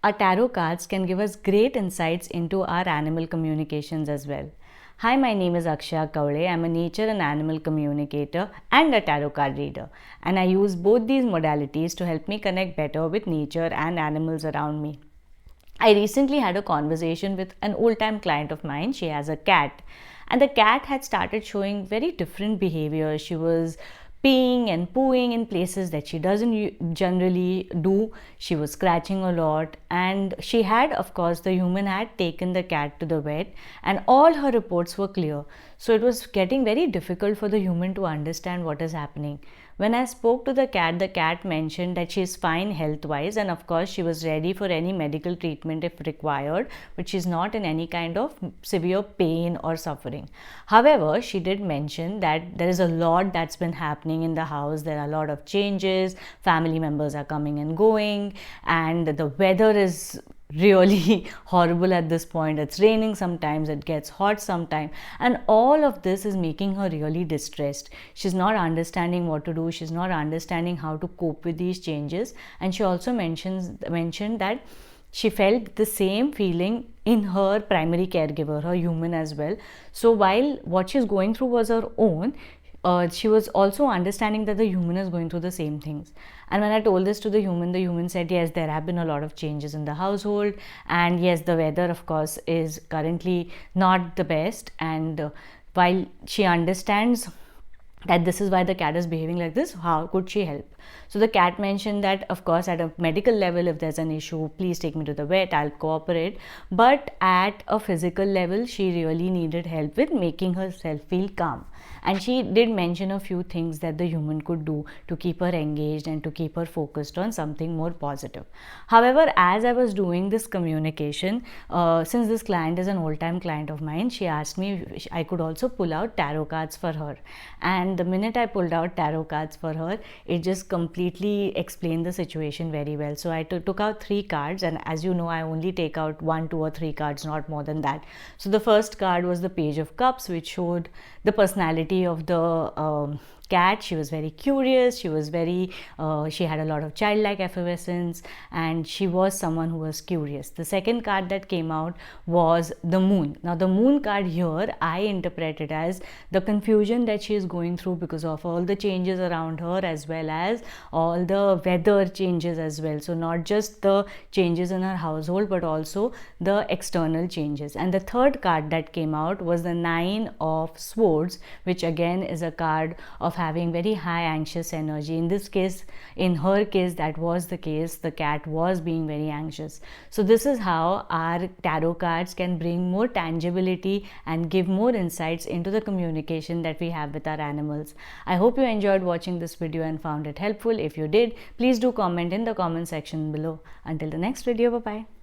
our tarot cards can give us great insights into our animal communications as well. Hi, my name is Akshaya. I'm a nature and animal communicator and a tarot card reader, and I use both these modalities to help me connect better with nature and animals around me. I recently had a conversation with an old-time client of mine. She has a cat, and the cat had started showing very different behavior. She was peeing and pooing in places that she doesn't generally do. She was scratching a lot, and she had, of course, the human had taken the cat to the vet, and all her reports were clear. So it was getting very difficult for the human to understand what is happening. When I spoke to the cat mentioned that she is fine health wise, and of course she was ready for any medical treatment if required, but she's not in any kind of severe pain or suffering. However, she did mention that there is a lot that's been happening in the house. There are a lot of changes, family members are coming and going, and the weather is really horrible at this point. It's raining sometimes, it gets hot sometimes, and all of this is making her really distressed. She's not understanding what to do, she's not understanding how to cope with these changes. And she also mentioned that she felt the same feeling in her primary caregiver, her human, as well. So while what she's going through was her own, she was also understanding that the human is going through the same things. And when I told this to the human said, yes, there have been a lot of changes in the household, and yes, the weather, of course, is currently not the best. And while she understands that this is why the cat is behaving like this, how could she help? So the cat mentioned that, of course, at a medical level, if there's an issue, please take me to the vet, I'll cooperate. But at a physical level, she really needed help with making herself feel calm. And she did mention a few things that the human could do to keep her engaged and to keep her focused on something more positive. However, as I was doing this communication, since this client is an old-time client of mine, she asked me if I could also pull out tarot cards for her. And the minute I pulled out tarot cards for her, it just completely explained the situation very well. So I took out 3 cards, and as you know, I only take out 1, 2 or 3 cards, not more than that. So the first card was the Page of Cups, which showed the personality of the cat. She was very curious, she was very she had a lot of childlike effervescence, and she was someone who was curious. The second card that came out was the Moon. Now the Moon card here I interpreted as the confusion that she is going through because of all the changes around her, as well as all the weather changes as well. So not just the changes in her household, but also the external changes. And the third card that came out was the Nine of Swords, which again is a card of having very high anxious energy. In this case, in her case, that was the case. The cat was being very anxious. So this is how our tarot cards can bring more tangibility and give more insights into the communication that we have with our animals. I hope you enjoyed watching this video and found it helpful. If you did, please do comment in the comment section below. Until the next video, bye bye.